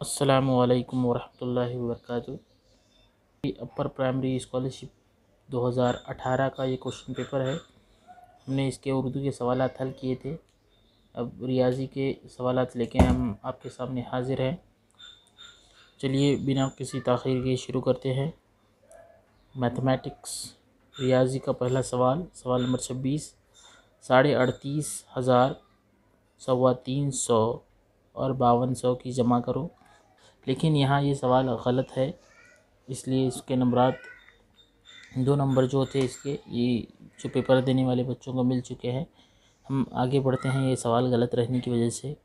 अस्सलामुअलैकुम वरहमतुल्लाहि वबरकातुहू। Upper primary scholarship 2018 का ये क्वेश्चन पेपर है। हमने इसके उर्दू के सवालात हल किए थे। अब रियाजी के सवालात लेके हम आपके सामने हाजिर हैं। चलिए बिना किसी ताख़ीर के शुरू करते हैं। मैथमेटिक्स रियाजी का पहला सवाल नंबर 26। 38,500 325 और 5200 की जमा करो। लेकिन यहाँ ये सवाल गलत है, इसलिए इसके नंबरात 2 नंबर जो थे इसके ये जो पेपर देने वाले बच्चों को मिल चुके हैं। हम आगे बढ़ते हैं। ये सवाल गलत रहने की वजह से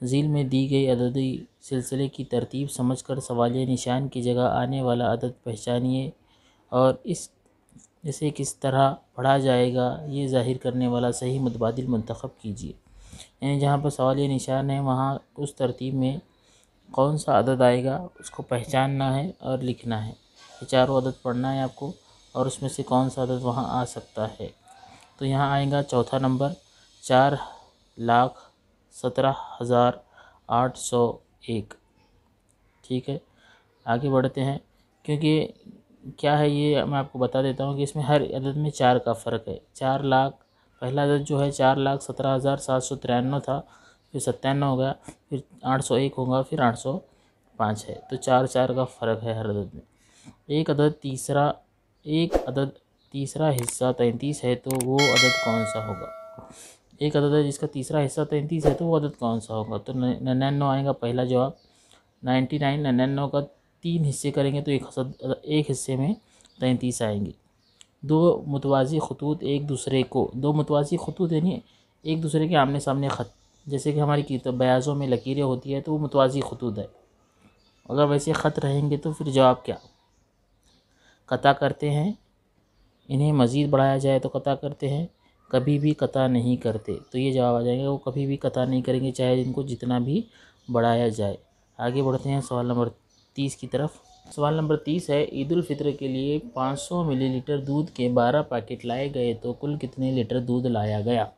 झील में दी गई अददी सिलसिले की तरतीब समझकर सवालिया निशान की जगह आने वाला अदद पहचानिए और इसे किस तरह पढ़ा जाएगा ये ज़ाहिर करने वाला सही मुतबादिल मुंतखब कीजिए। यानी जहाँ पर सवालिया निशान है वहाँ उस तरतीब में कौन सा अदद आएगा उसको पहचानना है और लिखना है। ये चारों अदद पढ़ना है आपको और उसमें से कौन सा अदद वहाँ आ सकता है। तो यहाँ आएगा चौथा नंबर 4,17,801। ठीक है, आगे बढ़ते हैं। क्योंकि क्या है ये मैं आपको बता देता हूँ कि इसमें हर अदद में 4 का फ़र्क है। 4 लाख पहला अदद जो है 4,17,793 था, फिर 97 हो गया, फिर 801 होगा, फिर 805 है। तो 4 का फ़र्क है हर अदद में। एक अदद तीसरा हिस्सा 33 है, तो वो अदद कौन सा होगा। एक अदद है जिसका तीसरा हिस्सा 33 है, तो वो अदद कौन सा होगा। तो 99 आएगा पहला जवाब। 99 99 का 3 हिस्से करेंगे तो एक हिस्से में 33 आएंगे। दो मुतवाज़ी खतूत यानी एक दूसरे के आमने सामने ख़त, जैसे कि हमारी किताब बयाज़ों में लकीरें होती है तो वो मुतवाज़ी खतूत है। अगर वैसे ख़त रहेंगे तो फिर जवाब क्या, कता करते हैं। इन्हें मज़ीद बढ़ाया जाए तो कता करते हैं, कभी भी कता नहीं करते। तो ये जवाब आ जाएगा, वो कभी भी कता नहीं करेंगे चाहे इनको जितना भी बढ़ाया जाए। आगे बढ़ते हैं सवाल नंबर 30 की तरफ। सवाल नंबर 30 है, ईद उल फित्र के लिए 500 मिलीलीटर दूध के 12 पैकेट लाए गए तो कुल कितने लीटर दूध लाया गया।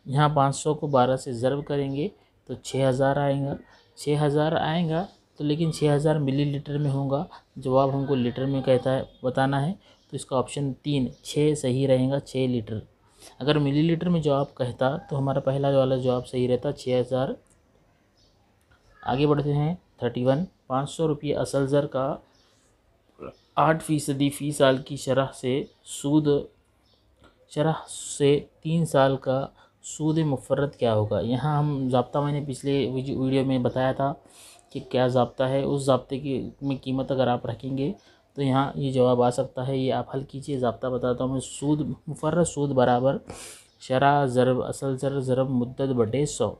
यहाँ 500 को 12 से ज़र्ब करेंगे तो 6,000 आएगा। 6,000 आएगा तो लेकिन 6,000 मिलीलीटर में होगा, जवाब हमको लीटर में कहता है बताना है। तो इसका ऑप्शन 3 6 सही रहेगा, 6 लीटर। अगर मिलीलीटर में जवाब कहता तो हमारा पहला वाला जवाब सही रहता, 6,000। आगे बढ़ते हैं 31। 500 रुपये असल ज़र का 8% फ़ी साल की शरह से 3 साल का सूद मुफ़र्रद क्या होगा। यहाँ हम ज़ाब्ता मैंने पिछले वीडियो में बताया था कि क्या ज़ाब्ता है। उस ज़ाब्ते की में कीमत अगर आप रखेंगे तो यहाँ ये जवाब आ सकता है। ये आप हल कीजिए। ज़ाब्ता बताता हूँ मैं। सूद मुफ़र्रद सूद बराबर शरह ज़रब असल ज़र ज़रब मुद्दत बटे 100।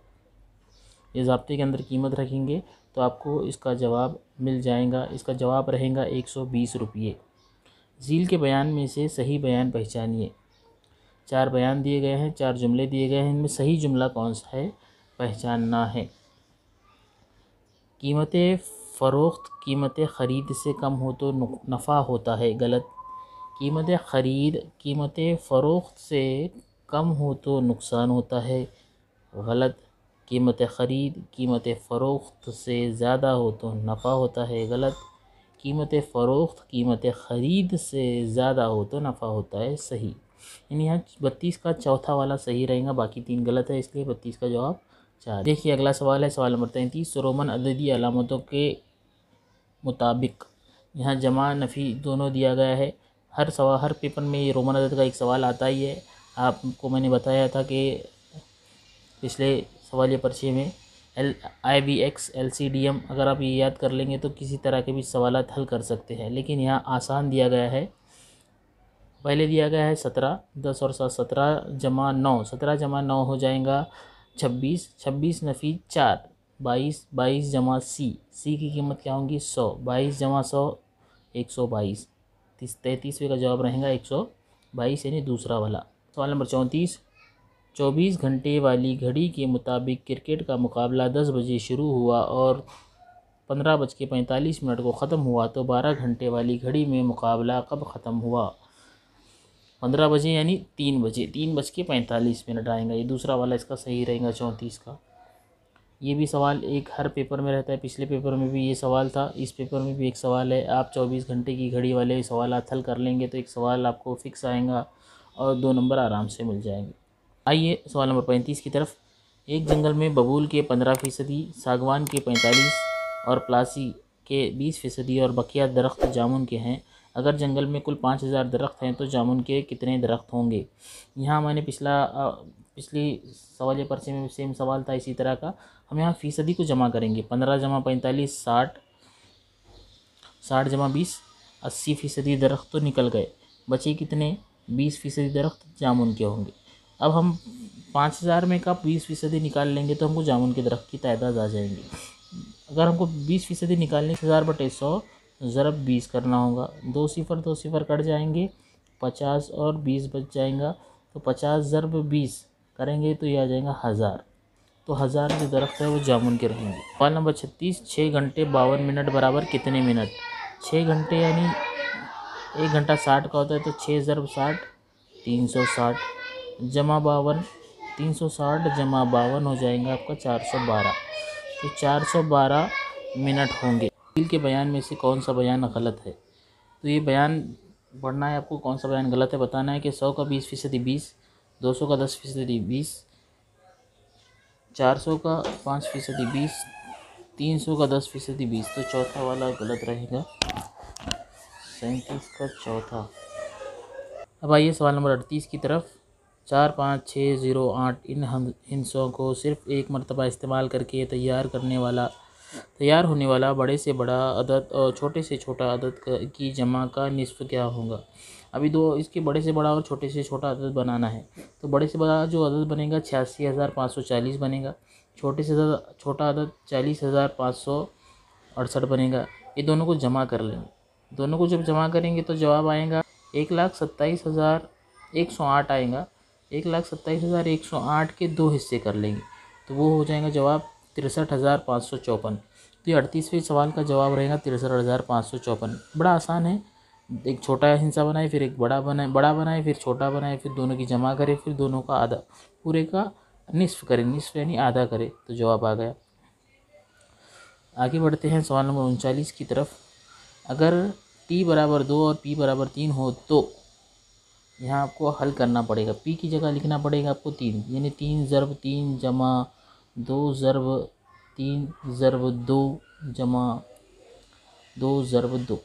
ये ज़ाब्ते के अंदर कीमत रखेंगे तो आपको इसका जवाब मिल जाएगा। इसका जवाब रहेगा 120 रुपये। झील के बयान में से सही बयान पहचानिए। 4 बयान दिए गए हैं, 4 जुमले दिए गए हैं, इनमें सही जुमला कौन सा है पहचानना है। कीमत फ़रोख्त कीमत ख़रीद से कम हो तो नफ़ा होता है, गलत। कीमत फ़रोख्त से कम हो तो नुकसान होता है, गलत। कीमत ख़रीद कीमत फ़रोख्त से ज़्यादा हो तो नफ़ा होता है, गलत। कीमत फ़रोख्त कीमत ख़रीद से ज़्यादा हो तो नफ़ा होता है, सही। यानी यहाँ 32 का चौथा वाला सही रहेगा, बाकी 3 गलत है, इसलिए 32 का जवाब 4। देखिए अगला सवाल है सवाल नंबर 33। रोमन अददी अलामतों के मुताबिक यहाँ जमा नफ़ी दोनों दिया गया है। हर पेपर में ये रोमन अदद का एक सवाल आता ही है। आपको मैंने बताया था कि पिछले सवालिया पर्चे में IBX LCDM अगर आप ये याद कर लेंगे तो किसी तरह के भी सवाल हल कर सकते हैं। लेकिन यहाँ आसान दिया गया है। पहले दिया गया है 17, 10 और 7 17 जमा 9, 17 जमा 9 हो जाएगा 26, 26 नफ़ी 4, 22, 22 जमा सी की कीमत क्या होगी 100, 22 जमा 100 122। 33वें का जवाब रहेगा 122 यानी दूसरा वाला। सवाल नंबर 34। 24 घंटे वाली घड़ी के मुताबिक क्रिकेट का मुकाबला 10 बजे शुरू हुआ और 15:45 को ख़त्म हुआ, तो 12 घंटे वाली घड़ी में मुकाबला कब ख़त्म हुआ। 15 बजे यानी 3 बजे, 3:45 आएगा। ये दूसरा वाला इसका सही रहेगा 34 का। ये भी सवाल एक हर पेपर में रहता है, पिछले पेपर में भी ये सवाल था, इस पेपर में भी एक सवाल है। आप 24 घंटे की घड़ी वाले सवाल हल कर लेंगे तो एक सवाल आपको फिक्स आएगा और 2 नंबर आराम से मिल जाएंगे। आइए सवाल नंबर 35 की तरफ। एक जंगल में बबूल के 15%, सागवान के 45 और प्लासी के 20% और बकिया दरख्त जामुन के हैं। अगर जंगल में कुल 5000 दरख्त हैं तो जामुन के कितने दरख्त होंगे। यहाँ मैंने पिछली सवाल पर्चे में सेम सवाल था इसी तरह का। हम यहाँ फीसदी को जमा करेंगे। 15 जमा 45 60, 60 जमा 20 80% दरख्त तो निकल गए। बचे कितने? 20% दरख्त जामुन के होंगे। अब हम 5000 में का 20% निकाल लेंगे तो हमको जामुन के दरख्त की तादाद आ जाएंगी। अगर हमको 20% निकालने 1000/100 ज़रब 20 करना होगा। 2 सिफर कट जाएंगे, 50 और 20 बच जाएगा। तो 50 ज़रब 20 करेंगे तो ये आ जाएगा 1000। तो 1000 जो दरख्त है वो जामुन के रहेंगे। सवाल नंबर 36। 6 घंटे 52 मिनट बराबर कितने मिनट। 6 घंटे यानी 1 घंटा 60 का होता है, तो 6 ज़रब 60 360 जमा 52, 360 जमा 52 हो जाएगा आपका 412। तो 412 मिनट होंगे। तफसील के बयान में से कौन सा बयान गलत है। तो ये बयान पढ़ना है आपको, कौन सा बयान गलत है बताना है कि 100 का 20% 20, 200 का 10% 20, 400 का 5% 20, 300 का 10% 20। तो चौथा वाला गलत रहेगा, 37 का चौथा। अब आइए सवाल नंबर 38 की तरफ। 4 5 6 0 8 इन हिंसों को सिर्फ एक मरतबा इस्तेमाल करके तैयार होने वाला बड़े से बड़ा अदद और छोटे से छोटा अदद की जमा का निस्फ़ क्या होगा। अभी इसके बड़े से बड़ा और छोटे से छोटा अदद बनाना है। तो बड़े से बड़ा जो अदद बनेगा 86,540 बनेगा। छोटे से छोटा अदद 40,568 बनेगा। ये दोनों को जमा कर लेंगे। दोनों को जब जमा करेंगे तो जवाब आएगा 1,27,108 आएगा। 1,27,108 के 2 हिस्से कर लेंगे तो वो हो जाएगा जवाब 63,554। तो ये 38वें सवाल का जवाब रहेगा 63,554। बड़ा आसान है। एक छोटा हिस्सा बनाए, फिर एक बड़ा बनाए, फिर छोटा बनाए, फिर दोनों की जमा करें, फिर दोनों का आधा, पूरे का निस्फ़ करें, निस्फ़ यानी आधा करें तो जवाब आ गया। आगे बढ़ते हैं सवाल नंबर 39 की तरफ। अगर t बराबर 2 और p बराबर 3 हो तो यहाँ आपको हल करना पड़ेगा। p की जगह लिखना पड़ेगा आपको 3, यानी 3 ज़रब 3 जमा 2 ज़रब 3 ज़रब 2 जमा 2 ज़रब 2।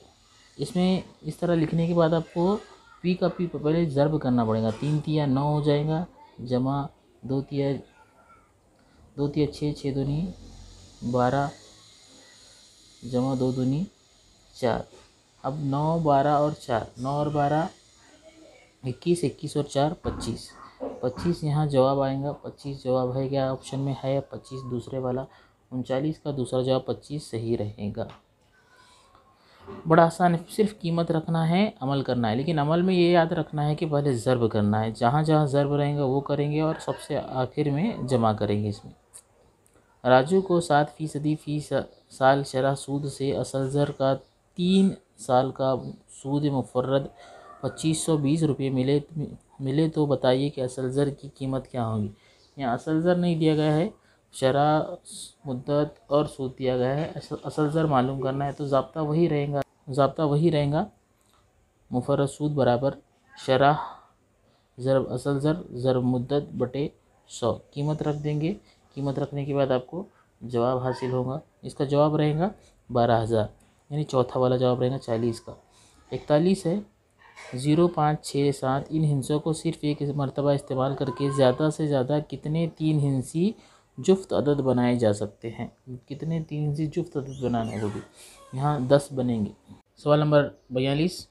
इसमें इस तरह लिखने के बाद आपको p का p पहले ज़रब करना पड़ेगा। 3 तिया 9 हो जाएगा, जमा 2 तिया 6, 6 दूनी 12 जमा 2 दूनी 4। अब 9 12 और 4, 9 और 12 21, 21 और 4 25, 25 यहाँ जवाब आएगा। 25 जवाब है क्या ऑप्शन में है 25 दूसरे वाला। 39 का दूसरा जवाब 25 सही रहेगा। बड़ा आसान है, सिर्फ कीमत रखना है, अमल करना है। लेकिन अमल में ये याद रखना है कि पहले ज़रब करना है। जहाँ जहाँ ज़रब रहेगा वो करेंगे और सबसे आखिर में जमा करेंगे। इसमें राजू को 7% फी साल शरह सूद से असल ज़र का 3 साल का सूद मुफर्रद 2520 रुपये मिले तो बताइए कि असल ज़र की कीमत क्या होगी। यहाँ असल ज़र नहीं दिया गया है, शरह, मुद्दत और सूद दिया गया है। असल ज़र मालूम करना है तो ज़ाब्ता वही रहेगा मुफर्रद सूद बराबर शरह ज़रब असल ज़र ज़रब मुद्दत बटे 100। कीमत रख देंगे। कीमत रखने के बाद आपको जवाब हासिल होगा। इसका जवाब रहेगा 12,000, यानी चौथा वाला जवाब रहेगा 40 का। 41 है 0 5 6 7 इन हिंसों को सिर्फ एक मरतबा इस्तेमाल करके ज़्यादा से ज़्यादा कितने 3 हिंसी जुफ्त अदद बनाए जा सकते हैं। कितने 3 हिंसी जुफ्त अदद बनाना है वो भी, यहाँ 10 बनेंगे। सवाल नंबर 42।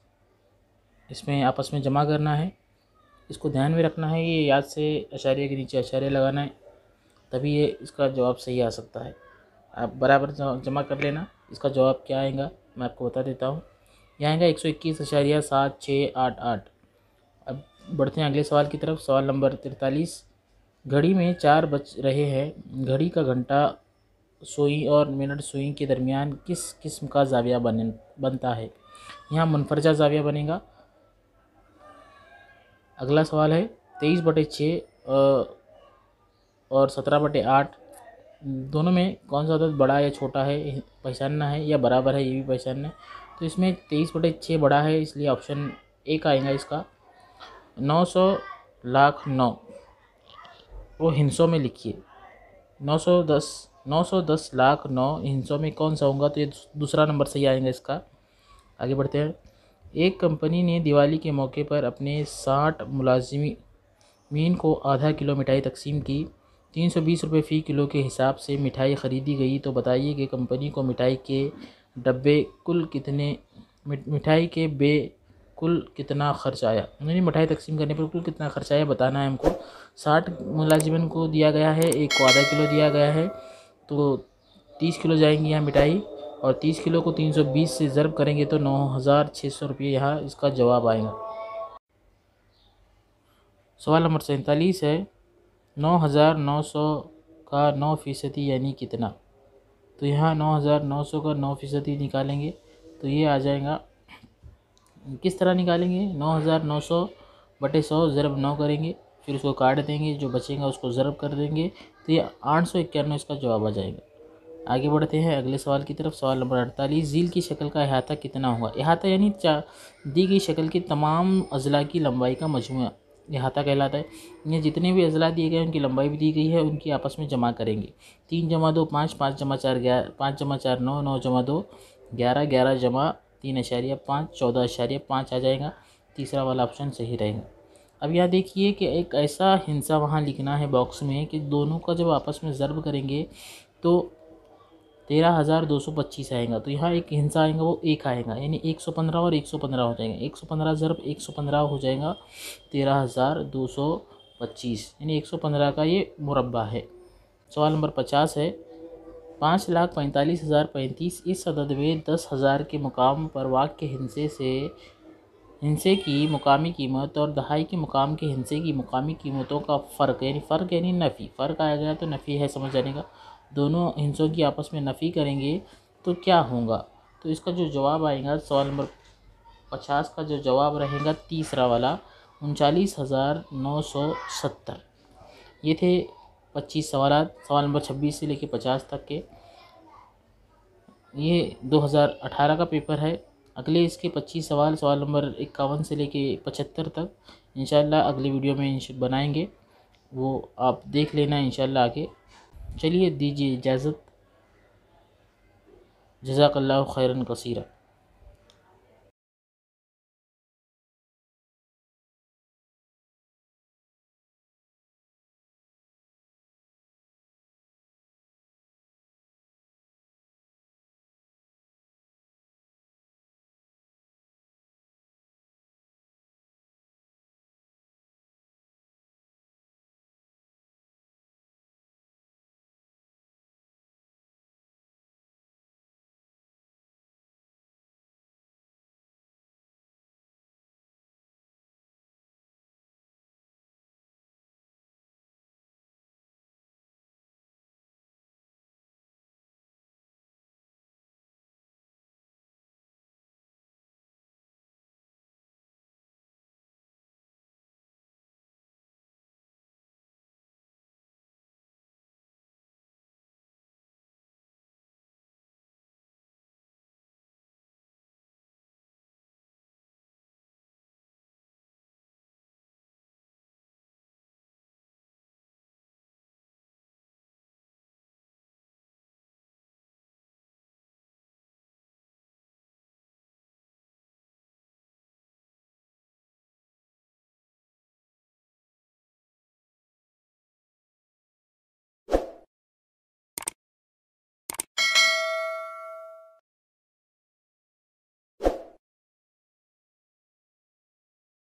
इसमें आपस में जमा करना है। इसको ध्यान में रखना है, ये याद से अशारिया के नीचे अशारिया लगाना है, तभी ये इसका जवाब सही आ सकता है। आप बराबर जमा कर लेना। इसका जवाब क्या आएगा मैं आपको बता देता हूँ। यह आएगा 121.7688। अब बढ़ते हैं अगले सवाल की तरफ। सवाल नंबर 43। घड़ी में 4 बज रहे हैं। घड़ी का घंटा सुई और मिनट सुई के दरमियान किस किस्म का ज़ाविया बनता है। यहाँ मुनफरजा ज़ाविया बनेगा। अगला सवाल है 23/6 और 17/8 दोनों में कौन सा अदद बड़ा या छोटा है पहचानना है, या बराबर है ये भी पहचानना है। तो इसमें 23/6 बड़ा है, इसलिए ऑप्शन ए का आएगा इसका। 900 लाख 9 वो हिंसों में लिखिए। 910 लाख 9 हिंसों में कौन सा होगा, तो ये दूसरा नंबर सही आएगा इसका। आगे बढ़ते हैं। एक कंपनी ने दिवाली के मौके पर अपने 60 मुलाजिमीन को आधा किलो मिठाई तकसीम की। 320 रुपये फ़ी किलो के हिसाब से मिठाई ख़रीदी गई, तो बताइए कि कंपनी को मिठाई के डब्बे कुल कितने मिठाई के बे कुल कितना खर्च आया, यानी मिठाई तकसीम करने पर कुल कितना खर्च आया बताना है हमको। 60 मुलाजिमन को दिया गया है, एक को आधा किलो दिया गया है, तो 30 किलो जाएंगी यहाँ मिठाई, और 30 किलो को 320 से ज़रब करेंगे तो 9600 रुपये यहाँ इसका जवाब आएगा। सवाल नंबर 47 है, 9900 का 9% यानी कितना। तो यहाँ 9900 का 9% निकालेंगे तो ये आ जाएगा। किस तरह निकालेंगे, 9900 बटे 100 ज़रब 9 करेंगे, फिर उसको काट देंगे, जो बचेगा उसको ज़रब कर देंगे, तो ये 891 इसका जवाब आ जाएगा। आगे बढ़ते हैं अगले सवाल की तरफ। सवाल नंबर 48, झील की शक्ल का अहाता कितना होगा। अहाता यानी दी गई शक्ल की तमाम अज़ला की लंबाई का मजमूआ अहाता कहलाता है। ये जितने भी अज़ला दिए गए उनकी लंबाई भी दी गई है, उनकी आपस में जमा करेंगे। 3 जमा 2 5, 5 जमा 4 11, 5 जमा 4 9, 9 जमा 2 11, 11 जमा 3.5 14.5 आ जाएगा। तीसरा वाला ऑप्शन सही रहेगा। अब यहाँ देखिए कि एक ऐसा हिंसा वहाँ लिखना है बॉक्स में कि दोनों का जब आपस में ज़रब करेंगे तो 13,225 आएगा। तो यहाँ एक हिंसा आएगा वो एक आएगा, यानी 115 और 115 हो जाएगा। 115 ज़रब 115 हो जाएगा 13,225, यानी 115 का ये मुरब्बा है। सवाल नंबर 50 है, 5,45,035 इस अदद में 10,000 के मुकाम पर वाक़ हिंसे की मुकामी कीमत और दहाई के मुकाम के हिंसे की मुकामी कीमतों का फ़र्क यानी नफ़ी, फ़र्क आया गया तो नफ़ी है समझ जाने का। दोनों हिंसों की आपस में नफ़ी करेंगे तो क्या होगा, तो इसका जो जवाब आएगा सवाल नंबर 50 का जो जवाब रहेगा तीसरा वाला 39,970। ये थे 25 सवाल। सवाल नंबर 26 से लेकर 50 तक के। ये 2018 का पेपर है। अगले इसके 25 सवाल सवाल नंबर 51 से लेके 75 तक इंशाल्लाह अगले वीडियो में बनाएंगे, वो आप देख लेना इंशाल्लाह आगे। चलिए दीजिए इजाज़त। जज़ाकल्लाहु खैरन कसीरा।